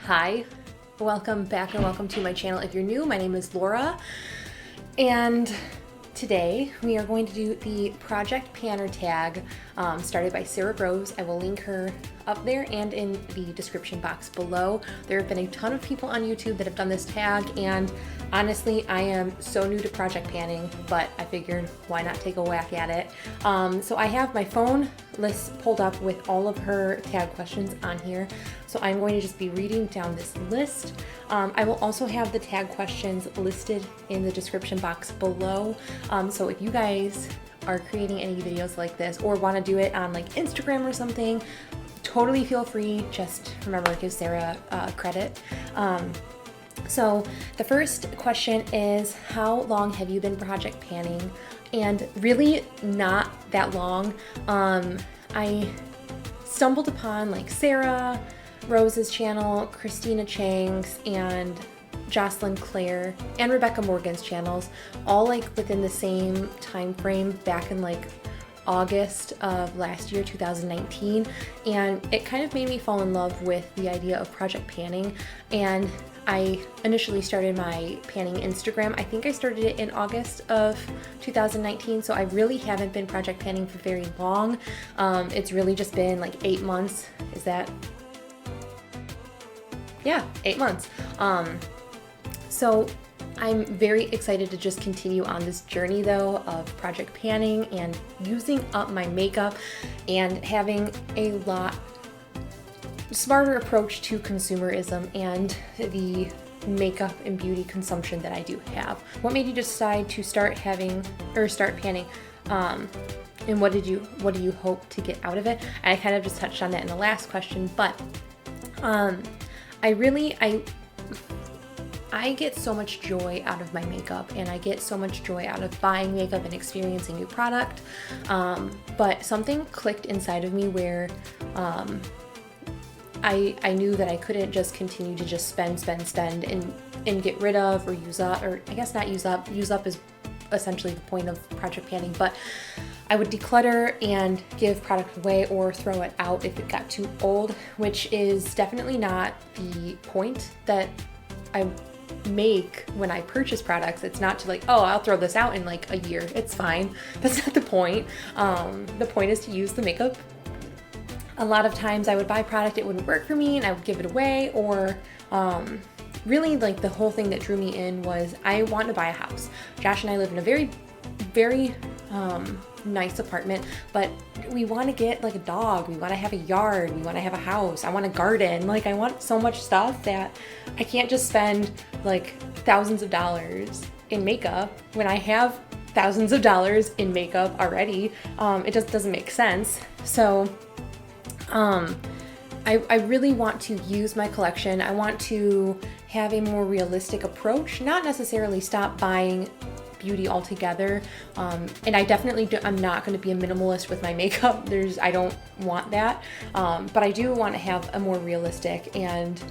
Hi, welcome back or welcome to my channel. If you're new, my name is Laura, and today we are going to do the project panner tag started by Sarah Rose. I will link her up there and in the description box below. There have been a ton of people on YouTube that have done this tag, and honestly, I am so new to project panning, but I figured why not take a whack at it. So I have my phone list pulled up with all of her tag questions on here. So I'm going to just be reading down this list. I will also have the tag questions listed in the description box below. So if you guys are creating any videos like this or want to do it on like Instagram or something, totally feel free. Just remember to give Sarah credit. So the first question is, how long have you been project panning? And really not that long. I stumbled upon like Sarah Rose's channel, Christina Chang's, and Jocelyn Claire and Rebecca Morgan's channels, all like within the same time frame back in like August of last year, 2019, and it kind of made me fall in love with the idea of project panning. And I initially started my panning Instagram. I think I started it in August of 2019, so I really haven't been project panning for very long. It's really just been like 8 months. Is that? Yeah, 8 months. So I'm very excited to just continue on this journey though of project panning and using up my makeup and having a lot smarter approach to consumerism and the makeup and beauty consumption that I do have. What made you decide to start panning? And what do you hope to get out of it? I kind of just touched on that in the last question, but I get so much joy out of my makeup, and I get so much joy out of buying makeup and experiencing new product. But something clicked inside of me where I knew that I couldn't just continue to just spend and get rid of or use up, or I guess not use up. Use up is essentially the point of project panning, but I would declutter and give product away or throw it out if it got too old, which is definitely not the point that I make when I purchase products. It's not to like, oh, I'll throw this out in like a year. It's fine. That's not the point. The point is to use the makeup. A lot of times I would buy product, it wouldn't work for me, and I would give it away, or really like the whole thing that drew me in was I wanted to buy a house. Josh and I live in a very, very nice apartment, but we want to get like a dog, we want to have a yard, we want to have a house, I want a garden. Like I want so much stuff that I can't just spend like thousands of dollars in makeup when I have thousands of dollars in makeup already. It just doesn't make sense. So I really want to use my collection. I want to have a more realistic approach, not necessarily stop buying beauty altogether. And I definitely I'm not going to be a minimalist with my makeup. I don't want that. But I do want to have a more realistic and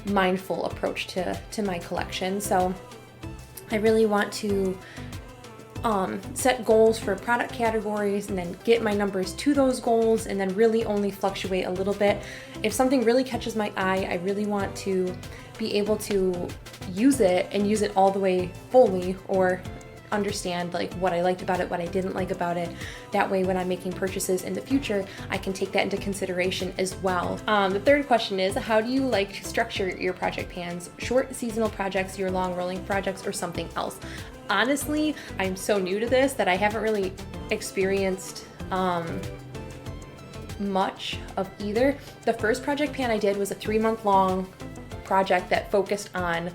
mindful approach to my collection. So I really want to set goals for product categories and then get my numbers to those goals, and then really only fluctuate a little bit. If something really catches my eye, I really want to be able to use it and use it all the way fully, or understand like what I liked about it, what I didn't like about it. That way when I'm making purchases in the future, I can take that into consideration as well. The third question is, how do you like to structure your project pans? Short seasonal projects, your long rolling projects, or something else? Honestly, I'm so new to this that I haven't really experienced much of either. The first project pan I did was a 3-month long project that focused on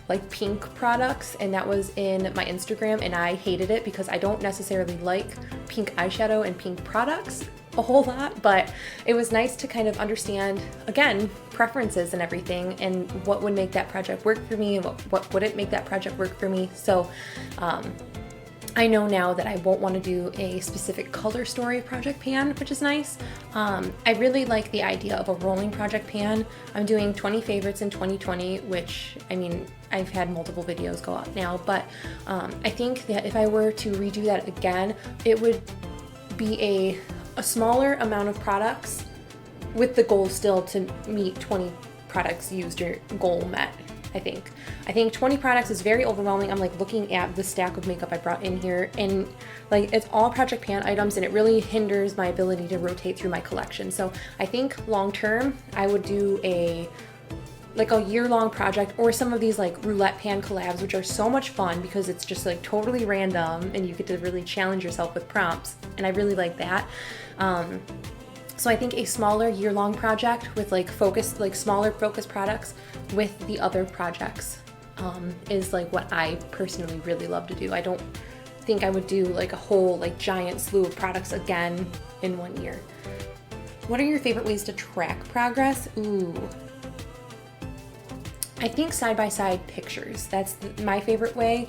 like pink products, and that was in my Instagram, and I hated it because I don't necessarily like pink eyeshadow and pink products a whole lot, but it was nice to kind of understand, again, preferences and everything, and what would make that project work for me and what wouldn't make that project work for me. So I know now that I won't want to do a specific color story project pan, which is nice. I really like the idea of a rolling project pan. I'm doing 20 favorites in 2020, which, I mean, I've had multiple videos go up now, but I think that if I were to redo that again, it would be a smaller amount of products with the goal still to meet 20 products used or goal met. I think 20 products is very overwhelming. I'm like looking at the stack of makeup I brought in here, and like it's all Project Pan items, and it really hinders my ability to rotate through my collection. So I think long term I would do a year-long project, or some of these like roulette pan collabs, which are so much fun because it's just like totally random and you get to really challenge yourself with prompts, and I really like that. So I think a smaller year-long project with like smaller focused products with the other projects is like what I personally really love to do. I don't think I would do like a whole like giant slew of products again in 1 year. What are your favorite ways to track progress? Ooh. I think side-by-side pictures. That's my favorite way.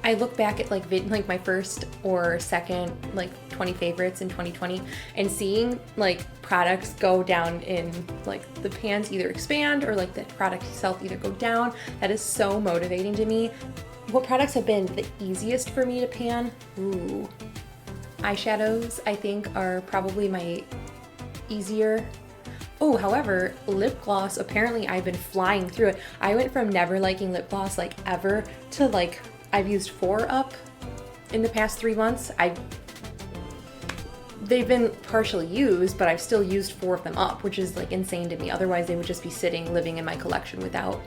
I look back at like my first or second like 20 favorites in 2020, and seeing like products go down in like the pans either expand or like the product itself either go down. That is so motivating to me. What products have been the easiest for me to pan? Ooh, eyeshadows I think are probably my easier. Oh, however, lip gloss, apparently I've been flying through it. I went from never liking lip gloss like ever to like I've used 4 up in the past 3 months. They've been partially used, but I've still used 4 of them up, which is like insane to me. Otherwise they would just be living in my collection without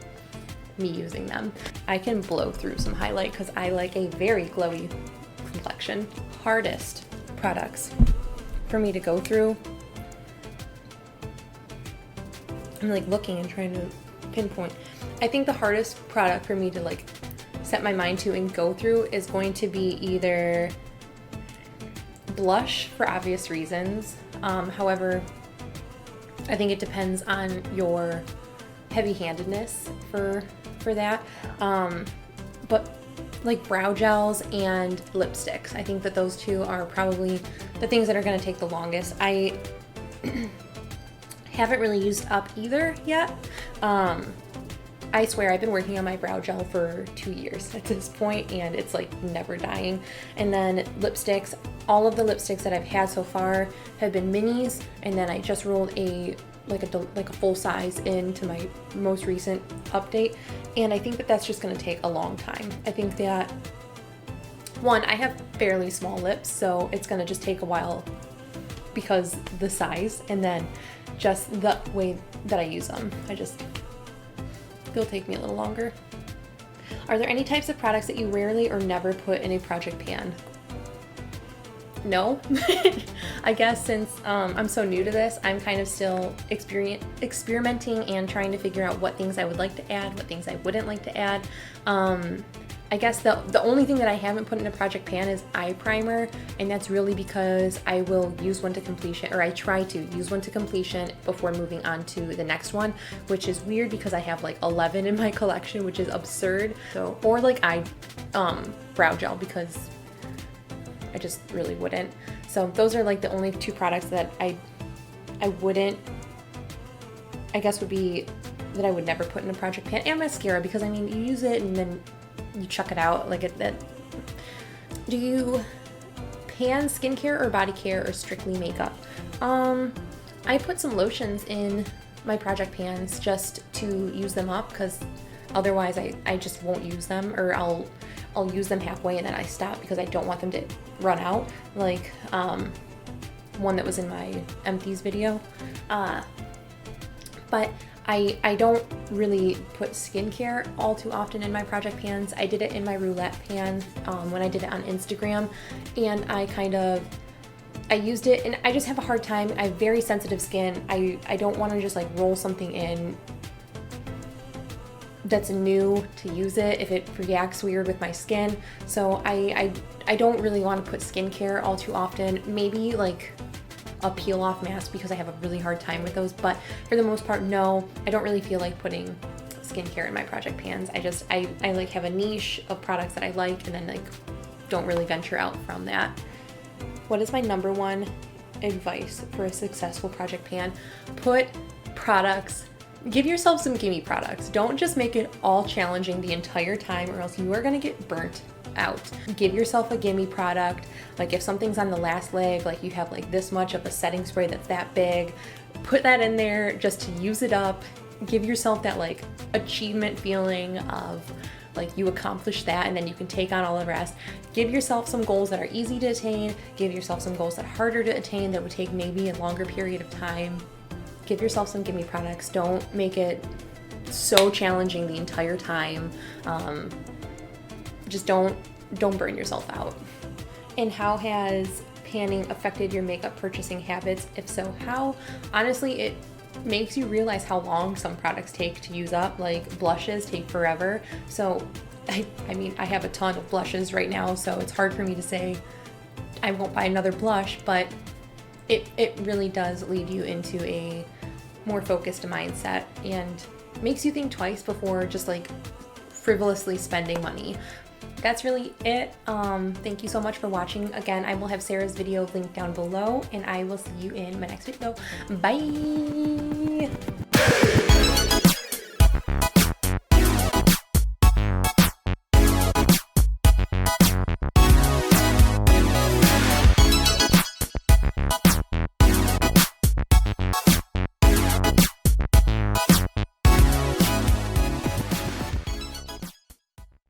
me using them. I can blow through some highlight because I like a very glowy complexion. Hardest products for me to go through. I'm like looking and trying to pinpoint. I think the hardest product for me to like set my mind to and go through is going to be either blush, for obvious reasons. However, I think it depends on your heavy-handedness for that. But like brow gels and lipsticks, I think that those two are probably the things that are going to take the longest. I haven't really used up either yet. I swear I've been working on my brow gel for 2 years at this point, and it's like never dying. And then lipsticks, all of the lipsticks that I've had so far have been minis, and then I just rolled a full size into my most recent update, and I think that that's just going to take a long time. I think that one, I have fairly small lips, so it's going to just take a while because the size, and then just the way that I use them. It'll take me a little longer. Are there any types of products that you rarely or never put in a project pan? No. I guess since I'm so new to this, I'm kind of still experimenting and trying to figure out what things I would like to add, what things I wouldn't like to add. I guess the only thing that I haven't put in a project pan is eye primer, and that's really because I will use one to completion, or I try to use one to completion before moving on to the next one, which is weird because I have like 11 in my collection, which is absurd. So, or like brow gel, because I just really wouldn't. So those are like the only 2 products that I wouldn't, I guess would be that I would never put in a project pan, and mascara, because I mean you use it and then you chuck it out like that. Do you pan skincare or body care or strictly makeup? I put some lotions in my project pans just to use them up, because otherwise I just won't use them, or I'll use them halfway and then I stop because I don't want them to run out, like one that was in my empties video. But I don't really put skincare all too often in my project pans. I did it in my roulette pan when I did it on Instagram, and I used it, and I just have a hard time. I have very sensitive skin. I don't want to just like roll something in that's new to use it if it reacts weird with my skin. So I don't really want to put skincare all too often. Maybe like a peel off mask, because I have a really hard time with those, but for the most part, no, I don't really feel like putting skincare in my project pans. I like have a niche of products that I like, and then like don't really venture out from that. What is my number 1 advice for a successful project pan? Put products, give yourself some gimme products. Don't just make it all challenging the entire time, or else you are gonna get burnt out. Give yourself a gimme product. Like if something's on the last leg, like you have like this much of a setting spray that's that big, put that in there just to use it up. Give yourself that like achievement feeling of like you accomplished that, and then you can take on all the rest. Give yourself some goals that are easy to attain. Give yourself some goals that are harder to attain that would take maybe a longer period of time. Give yourself some gimme products. Don't make it so challenging the entire time. Just don't burn yourself out. And how has panning affected your makeup purchasing habits? If so, how? Honestly, it makes you realize how long some products take to use up. Like blushes take forever. So I mean, I have a ton of blushes right now, so it's hard for me to say I won't buy another blush, but it really does lead you into a more focused mindset and makes you think twice before just like frivolously spending money. That's really it. Thank you so much for watching. Again, I will have Sarah's video linked down below, and I will see you in my next video. Bye!